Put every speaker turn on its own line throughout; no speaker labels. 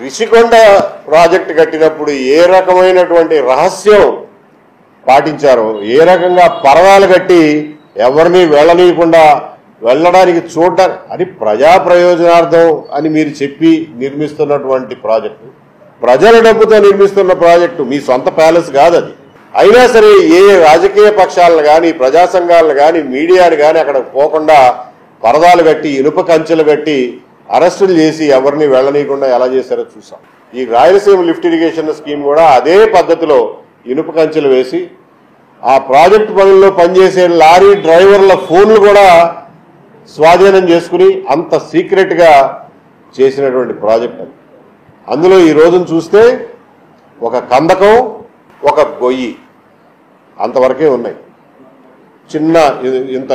Rishikonda project కట్టినప్పుడు ఏ రకమైనటువంటి రహస్యం పాటించారో, ఏ రకంగా పరదాలు కట్టి ఎవరిని వెళ్ళనీయకుండా వెళ్ళడానికి చూడడానికి, అది ప్రజా ప్రయోజనార్థం అని మీరు చెప్పి నిర్మిస్తున్నటువంటి ప్రాజెక్టు, ప్రజల డబ్బుతో నిర్మిస్తున్న ప్రాజెక్టు, మీ సొంత ప్యాలెస్ కాదు అది. అయినా సరే ఏ రాజకీయ పక్షాలను కానీ, ప్రజా సంఘాలను కానీ, మీడియాని కానీ అక్కడ పోకుండా పరదాలు కట్టి, ఇనుప కంచెలు కట్టి అరెస్టులు చేసి ఎవరిని వెళ్ళనీయకుండా ఎలా చేశారో చూసాం. ఈ రాయలసీమ లిఫ్ట్ ఇరిగేషన్ స్కీమ్ కూడా అదే పద్ధతిలో ఇనుప కంచెలు వేసి ఆ ప్రాజెక్టు పనుల్లో పనిచేసే లారీ డ్రైవర్ల ఫోన్లు కూడా స్వాధీనం చేసుకుని అంత సీక్రెట్గా చేసినటువంటి ప్రాజెక్ట్ అది. అందులో ఈ రోజును చూస్తే ఒక కందకం, ఒక గొయ్యి అంతవరకే ఉన్నాయి. చిన్న ఇంత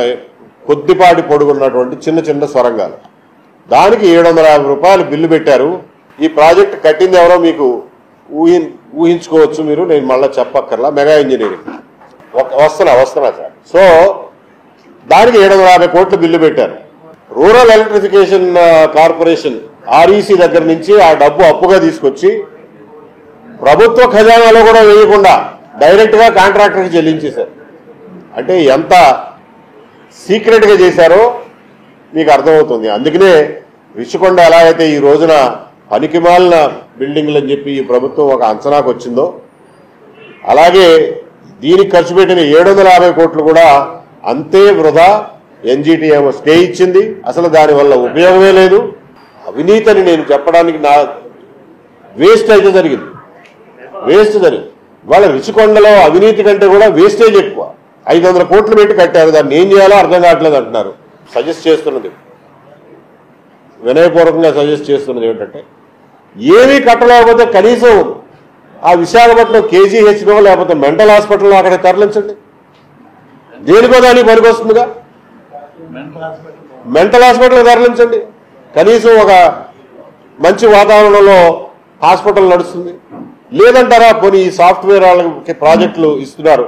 కొద్దిపాటి పొడుగున్నటువంటి చిన్న చిన్న సొరంగాలు. దానికి 750 రూపాయలు బిల్లు పెట్టారు. ఈ ప్రాజెక్ట్ కట్టింది ఎవరో మీకు ఊహించుకోవచ్చు మీరు, నేను మళ్ళీ చెప్పక్కర్లా. మెగా ఇంజనీరింగ్ వస్తున్నా సార్. సో దానికి 750 కోట్లు బిల్లు పెట్టారు. రూరల్ ఎలక్ట్రిఫికేషన్ కార్పొరేషన్ REC దగ్గర నుంచి ఆ డబ్బు అప్పుగా తీసుకొచ్చి ప్రభుత్వ ఖజానాలో కూడా వేయకుండా డైరెక్ట్గా కాంట్రాక్టర్కి చెల్లించేశారు. అంటే ఎంత సీక్రెట్గా చేశారో మీకు అర్థమవుతుంది. అందుకనే రిషికొండ ఎలా అయితే ఈ రోజున పనికిమాలిన బిల్డింగ్లు అని చెప్పి ఈ ప్రభుత్వం ఒక అంచనాకు వచ్చిందో, అలాగే దీనికి ఖర్చు పెట్టిన 750 కోట్లు కూడా అంతే వృధా. NGT ఏమో స్టే ఇచ్చింది, అసలు దానివల్ల ఉపయోగమే లేదు. అవినీతి అని నేను చెప్పడానికి నా వేస్ట్ అయితే జరిగింది. వాళ్ళ రిషికొండలో అవినీతి కంటే కూడా వేస్టేజ్ ఎక్కువ. 500 కోట్లు పెట్టి కట్టారు, దాన్ని ఏం చేయాలో అర్థం కావట్లేదు అంటున్నారు. వినయపూర్వకంగా సజెస్ట్ చేస్తున్నది ఏమిటంటే, ఏమీ కట్టలేకపోతే కనీసం ఆ విశాఖపట్నం KGHలో లేకపోతే మెంటల్ హాస్పిటల్లో అక్కడ తరలించండి. దేనికో దానికి పనికి వస్తుందిగా. మెంటల్ హాస్పిటల్ తరలించండి. కనీసం ఒక మంచి వాతావరణంలో హాస్పిటల్ నడుస్తుంది. లేదంటారా కొన్ని సాఫ్ట్వేర్ వాళ్ళకి ప్రాజెక్టులు ఇస్తున్నారు,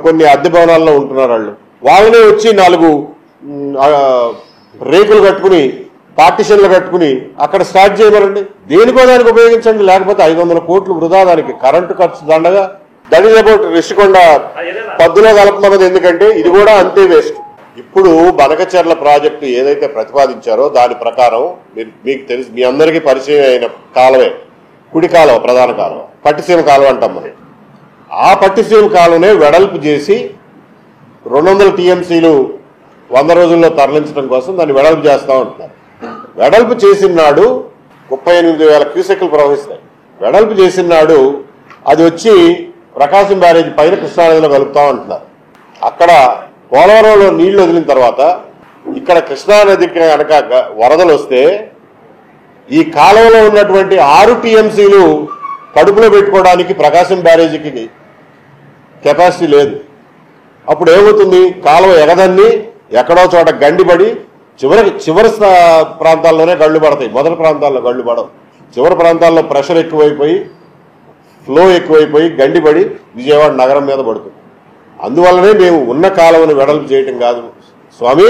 కొన్ని అద్దె భవనాల్లో ఉంటున్నారు వాళ్ళనే వచ్చి 4 రేకులు కట్టుకుని పార్టిషన్లు కట్టుకుని అక్కడ స్టార్ట్ చేయమనండి. దేనికో దానికి ఉపయోగించండి. లేకపోతే 500 కోట్లు వృధా. దానికి కరెంటు ఖర్చు దండగా. That is about Rishikonda. పద్దులో కలపమన్నది ఎందుకంటే ఇది కూడా అంతే వేస్ట్. ఇప్పుడు బనకచెర్ల ప్రాజెక్టు ఏదైతే ప్రతిపాదించారో దాని ప్రకారం మీకు తెలుసు, మీ అందరికీ పరిచయం అయిన కాలువే కుడి కాలువ, ప్రధాన కాలువ, పట్టిసీమ కాలువ అంటాం మనం. ఆ పట్టిసీమ కాలువనే వెడల్పు చేసి 200 TMCలు 100 రోజుల్లో తరలించడం కోసం దాన్ని వెడల్పు చేస్తా ఉంటున్నారు. వెడల్పు చేసిన నాడు 38,000 క్యూసెక్లు ప్రవహిస్తాయి. వెడల్పు చేసిన నాడు అది వచ్చి ప్రకాశం బ్యారేజ్ పైన కృష్ణానదిలో కలుపుతా ఉంటున్నారు. అక్కడ పోలవరంలో నీళ్లు వదిలిన తర్వాత ఇక్కడ కృష్ణానదికి కనుక వరదలు వస్తే ఈ కాలువలో ఉన్నటువంటి 6 TMCలు కడుపులో పెట్టుకోవడానికి ప్రకాశం బ్యారేజీకి కెపాసిటీ లేదు. అప్పుడు ఏమవుతుంది, కాలువ ఎగదన్ని ఎక్కడో చోట గండిపడి చివరి ప్రాంతాల్లోనే గళ్ళు పడతాయి. మొదటి ప్రాంతాల్లో గళ్ళు పడవు. చివరి ప్రాంతాల్లో ప్రెషర్ ఎక్కువైపోయి, ఫ్లో ఎక్కువైపోయి గండిపడి విజయవాడ నగరం మీద పడుతుంది. అందువల్లనే మేము ఉన్న కాలువను వెడల్పు చేయటం కాదు స్వామి,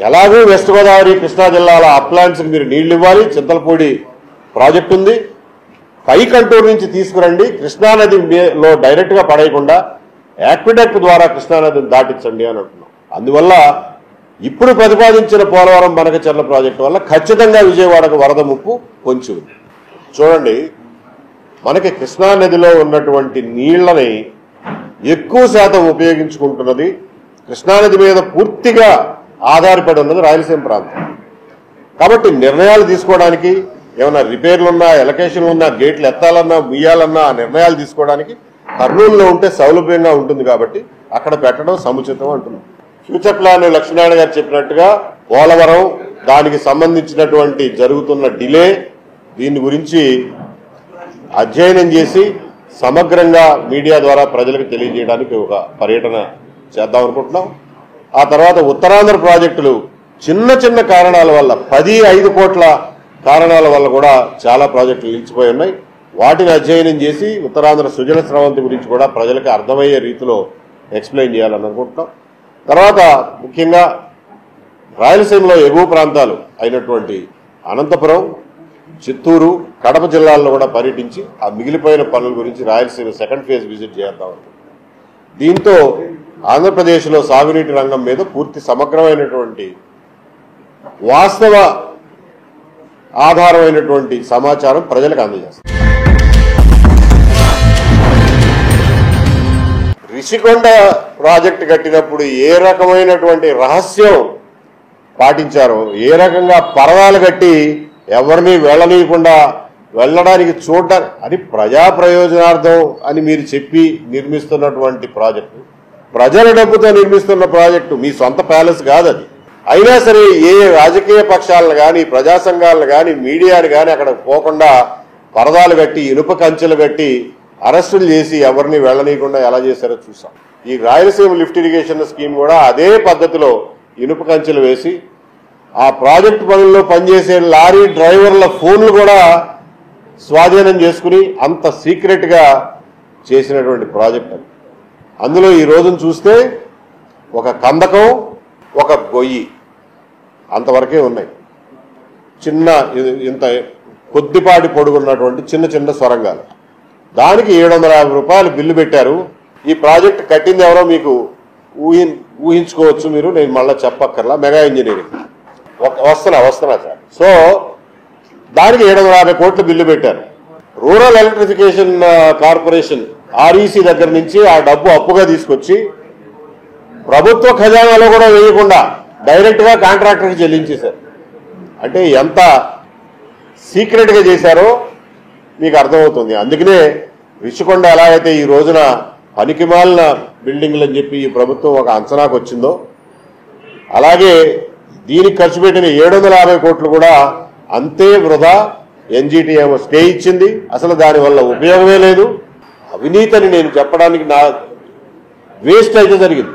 ఎలాగూ వెస్ట్ గోదావరి కృష్ణా జిల్లాల అప్లాంట్స్కి మీరు నీళ్లు ఇవ్వాలి. చింతలపూడి ప్రాజెక్టు ఉంది, పై కంటూరు నుంచి తీసుకురండి, కృష్ణానదిలో డైరెక్ట్గా పడేయకుండా యాక్విడక్ట్ ద్వారా కృష్ణానదిని దాటించండి అని అంటున్నాం. అందువల్ల ఇప్పుడు ప్రతిపాదించిన పోలవరం బనకచెర్ల ప్రాజెక్టు వల్ల ఖచ్చితంగా విజయవాడకు వరద ముప్పు పొంచి ఉంది. చూడండి, మనకి కృష్ణానదిలో ఉన్నటువంటి నీళ్లని ఎక్కువ శాతం ఉపయోగించుకుంటున్నది, కృష్ణానది మీద పూర్తిగా ఆధారపడి ఉన్నది రాయలసీమ ప్రాంతం. కాబట్టి నిర్ణయాలు తీసుకోవడానికి, ఏమైనా రిపేర్లున్నా, ఎలకేషన్లు ఉన్నా, గేట్లు ఎత్తాలన్నా, ముయ్యాలన్నా ఆ నిర్ణయాలు తీసుకోవడానికి కర్నూలులో ఉంటే సౌలభ్యంగా ఉంటుంది. కాబట్టి అక్కడ పెట్టడం సముచితం అంటున్నాం. ఫ్యూచర్ ప్లాన్ లక్ష్మీనారాయణ గారు చెప్పినట్టుగా పోలవరం, దానికి సంబంధించినటువంటి జరుగుతున్న డిలే, దీని గురించి అధ్యయనం చేసి సమగ్రంగా మీడియా ద్వారా ప్రజలకు తెలియజేయడానికి ఒక పర్యటన చేద్దాం అనుకుంటున్నాం. ఆ తర్వాత ఉత్తరాంధ్ర ప్రాజెక్టులు చిన్న చిన్న కారణాల వల్ల 10-5 కోట్ల కారణాల వల్ల కూడా చాలా ప్రాజెక్టులు నిలిచిపోయి ఉన్నాయి. వాటిని అధ్యయనం చేసి ఉత్తరాంధ్ర సుజల స్రవంతి గురించి కూడా ప్రజలకు అర్థమయ్యే రీతిలో ఎక్స్ప్లెయిన్ చేయాలని అనుకుంటున్నాం. తర్వాత ముఖ్యంగా రాయలసీమలో ఎగువ ప్రాంతాలు అయినటువంటి అనంతపురం, చిత్తూరు, కడప జిల్లాల్లో కూడా పర్యటించి ఆ మిగిలిపోయిన పనుల గురించి రాయలసీమ సెకండ్ ఫేజ్ విజిట్ చేద్దాం. దీంతో ఆంధ్రప్రదేశ్లో సాగునీటి రంగం మీద పూర్తి సమగ్రమైనటువంటి వాస్తవ ఆధారమైనటువంటి సమాచారం ప్రజలకు అందజేస్తారు. రిషికొండ ప్రాజెక్టు కట్టినప్పుడు ఏ రకమైనటువంటి రహస్యం పాటించారో, ఏ రకంగా పరదాలు కట్టి ఎవరిని వెళ్ళనీయకుండా వెళ్ళడానికి చూడడానికి, అది ప్రజా ప్రయోజనార్థం అని మీరు చెప్పి నిర్మిస్తున్నటువంటి ప్రాజెక్టు, ప్రజల డబ్బుతో నిర్మిస్తున్న ప్రాజెక్టు, మీ సొంత ప్యాలెస్ కాదు అది. అయినా సరే ఏ రాజకీయ పక్షాలను కానీ, ప్రజా సంఘాలను కానీ, మీడియాని కానీ అక్కడ పోకుండా పరదాలు కట్టి, ఇనుప కంచెలు కట్టి అరెస్టులు చేసి ఎవరిని వెళ్ళనీయకుండా ఎలా చేశారో చూసాం. ఈ రాయలసీమ లిఫ్ట్ ఇరిగేషన్ స్కీమ్ కూడా అదే పద్ధతిలో ఇనుప కంచెలు వేసి ఆ ప్రాజెక్టు పనుల్లో పనిచేసే లారీ డ్రైవర్ల ఫోన్లు కూడా స్వాధీనం చేసుకుని అంత సీక్రెట్ గా చేసినటువంటి ప్రాజెక్ట్ అది. అందులో ఈ రోజును చూస్తే ఒక కందకం, ఒక గొయ్యి అంతవరకే ఉన్నాయి. చిన్న ఇంత కొద్దిపాటి పొడుగున్నటువంటి చిన్న చిన్న సొరంగాలు. దానికి 750 రూపాయలు బిల్లు పెట్టారు. ఈ ప్రాజెక్ట్ కట్టింది ఎవరో మీకు ఊహించుకోవచ్చు మీరు, నేను మళ్ళీ చెప్పక్కర్లా. మెగా ఇంజనీరింగ్ వస్తున్నా సార్. సో దానికి 750 కోట్లు బిల్లు పెట్టారు. రూరల్ ఎలక్ట్రిఫికేషన్ కార్పొరేషన్ ఆర్ఈసీ దగ్గర నుంచి ఆ డబ్బు అప్పుగా తీసుకొచ్చి ప్రభుత్వ ఖజానాలో కూడా వేయకుండా డైరెక్ట్ గా కాంట్రాక్టర్కి చెల్లించేశారు. అంటే ఎంత సీక్రెట్ గా చేశారో మీకు అర్థమవుతుంది. అందుకనే రిషికొండ ఎలా అయితే ఈ రోజున పనికిమాలిన బిల్డింగ్లు అని చెప్పి ఈ ప్రభుత్వం ఒక అంచనాకు వచ్చిందో, అలాగే దీనికి ఖర్చు పెట్టిన 750 కోట్లు కూడా అంతే వృధా. ఎన్జీటీ ఏమో స్టే ఇచ్చింది, అసలు దానివల్ల ఉపయోగమే లేదు. అవినీతి అని నేను చెప్పడానికి నా వేస్ట్ అయితే జరిగింది.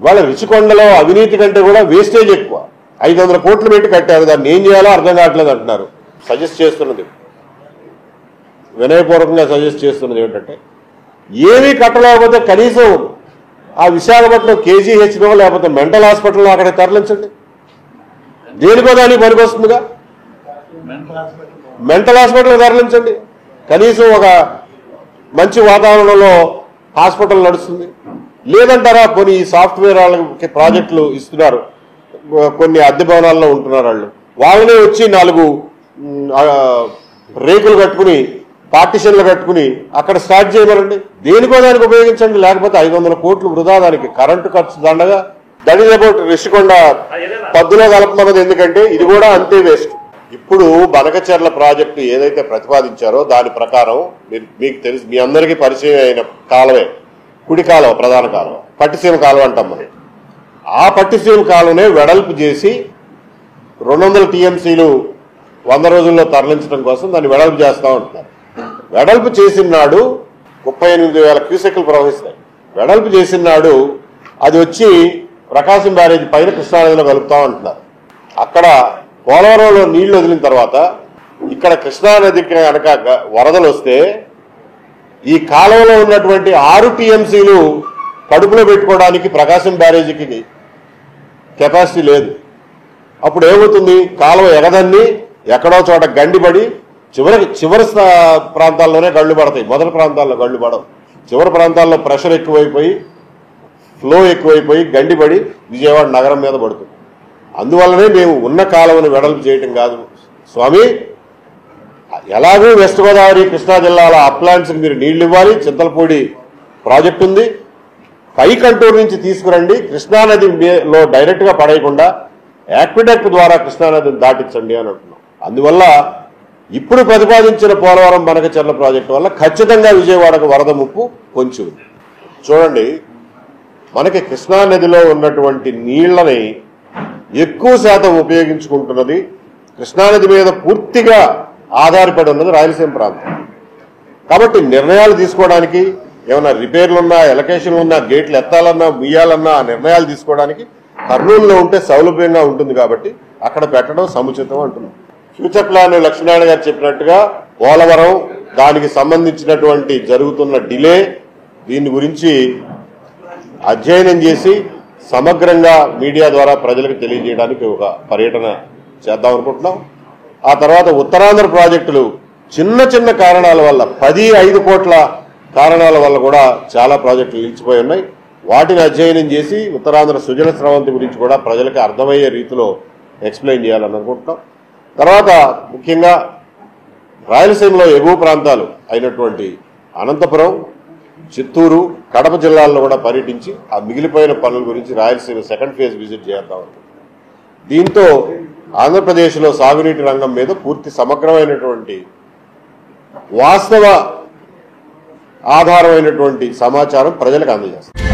వాళ్ళ రిషికొండలో అవినీతి కంటే కూడా వేస్టేజ్ ఎక్కువ. 500 కోట్లు పెట్టి కట్టారు, దాన్ని ఏం చేయాలో అర్థం కావట్లేదు అంటున్నారు. సజెస్ట్ చేస్తున్నది, వినయపూర్వకంగా సజెస్ట్ చేస్తున్నది ఏంటంటే, ఏమీ కట్టలేకపోతే కనీసం ఆ విశాఖపట్నం కేజీహెచ్లో లేకపోతే మెంటల్ హాస్పిటల్లో అక్కడ తరలించండి. దేనికో దానికి పనికొస్తుందిగా. మెంటల్ హాస్పిటల్ తరలించండి, కనీసం ఒక మంచి వాతావరణంలో హాస్పిటల్ నడుస్తుంది. లేదంటారా కొన్ని సాఫ్ట్వేర్ వాళ్ళకి ప్రాజెక్టులు ఇస్తున్నారు, కొన్ని అద్దె భవనాల్లో ఉంటున్నారు వాళ్ళనే వచ్చి 4 రేకులు కట్టుకుని పార్టిషన్లు కట్టుకుని అక్కడ స్టార్ట్ చేయమనండి. దేనికో దానికి ఉపయోగించండి. లేకపోతే 500 కోట్లు వృధా, దానికి కరెంటు ఖర్చు దండగా. That is about Rishikonda. పద్దులో కలపమన్నది ఎందుకంటే ఇది కూడా అంతే వేస్ట్. ఇప్పుడు బనకచెర్ల ప్రాజెక్టు ఏదైతే ప్రతిపాదించారో దాని ప్రకారం మీకు తెలుసు, మీ అందరికీ పరిచయం అయిన కాలువే కుడి కాలువ, ప్రధాన కాలువ, పట్టిసీమ కాలువ అంటాం మనం. ఆ పట్టిసీమ కాలువనే వెడల్పు చేసి 200 టీఎంసీలు 100 రోజుల్లో తరలించడం కోసం దాన్ని వెడల్పు చేస్తా ఉంటున్నారు. వెడల్పు చేసిన నాడు 38,000 క్యూసెక్లు ప్రవహిస్తాయి. వెడల్పు చేసిన నాడు అది వచ్చి ప్రకాశం బ్యారేజ్ పైన కృష్ణానదిలో కలుపుతా ఉంటున్నారు. అక్కడ పోలవరంలో నీళ్లు వదిలిన తర్వాత ఇక్కడ కృష్ణానదికి కనుక వరదలు వస్తే ఈ కాలువలో ఉన్నటువంటి 6 టీఎంసీలు కడుపులో పెట్టుకోవడానికి ప్రకాశం బ్యారేజీకి కెపాసిటీ లేదు. అప్పుడు ఏమవుతుంది, కాలువ ఎగదన్ని ఎక్కడో చోట గండిపడి చివరి ప్రాంతాల్లోనే గళ్ళు పడతాయి. మొదటి ప్రాంతాల్లో గళ్ళు పడవు. చివరి ప్రాంతాల్లో ప్రెషర్ ఎక్కువైపోయి, ఫ్లో ఎక్కువైపోయి గండిపడి విజయవాడ నగరం మీద పడుతుంది. అందువల్లనే మేము ఉన్న కాలువను వెడల్పు చేయటం కాదు స్వామి, ఎలాగూ వెస్ట్ గోదావరి కృష్ణా జిల్లాల అప్లాంట్స్కి మీరు నీళ్లు ఇవ్వాలి. చింతలపూడి ప్రాజెక్టు ఉంది, పై కంటూరు నుంచి తీసుకురండి, కృష్ణానదిలో డైరెక్ట్ గా పడేయకుండా యాక్విడక్ట్ ద్వారా కృష్ణానదిని దాటించండి అని అంటున్నాం. అందువల్ల ఇప్పుడు ప్రతిపాదించిన పోలవరం బనకచెర్ల ప్రాజెక్టు వల్ల ఖచ్చితంగా విజయవాడకు వరద ముప్పు పొంచి ఉంది. చూడండి, మనకి కృష్ణానదిలో ఉన్నటువంటి నీళ్లని ఎక్కువ శాతం ఉపయోగించుకుంటున్నది, కృష్ణానది మీద పూర్తిగా ఆధారపడి ఉన్నది రాయలసీమ ప్రాంతం. కాబట్టి నిర్ణయాలు తీసుకోవడానికి, ఏమైనా రిపేర్లు ఉన్నా, ఎలకేషన్లు ఉన్నా, గేట్లు ఎత్తాలన్నా ముయ్యాలన్నా ఆ నిర్ణయాలు తీసుకోవడానికి కర్నూలులో ఉంటే సౌలభ్యంగా ఉంటుంది. కాబట్టి అక్కడ పెట్టడం సముచితం అంటున్నాం. ఫ్యూచర్ ప్లాన్ లక్ష్మీనారాయణ గారు చెప్పినట్టుగా పోలవరం, దానికి సంబంధించినటువంటి జరుగుతున్న డిలే, దీని గురించి అధ్యయనం చేసి సమగ్రంగా మీడియా ద్వారా ప్రజలకు తెలియజేయడానికి ఒక పర్యటన చేద్దాం అనుకుంటున్నాం. ఆ తర్వాత ఉత్తరాంధ్ర ప్రాజెక్టులు చిన్న చిన్న కారణాల వల్ల 10-5 కోట్ల కారణాల వల్ల కూడా చాలా ప్రాజెక్టులు నిలిచిపోయి ఉన్నాయి. వాటిని అధ్యయనం చేసి ఉత్తరాంధ్ర సుజల స్రవంతి గురించి కూడా ప్రజలకు అర్థమయ్యే రీతిలో ఎక్స్ప్లెయిన్ చేయాలని అనుకుంటున్నాం. తర్వాత ముఖ్యంగా రాయలసీమలో ఎగువ ప్రాంతాలు అయినటువంటి అనంతపురం, చిత్తూరు, కడప జిల్లాల్లో కూడా పర్యటించి ఆ మిగిలిపోయిన పనుల గురించి రాయలసీమ సెకండ్ ఫేజ్ విజిట్ చేద్దాం. దీంతో ఆంధ్రప్రదేశ్లో సాగునీటి రంగం మీద పూర్తి సమగ్రమైనటువంటి వాస్తవ ఆధారమైనటువంటి సమాచారం ప్రజలకు అందజేస్తారు.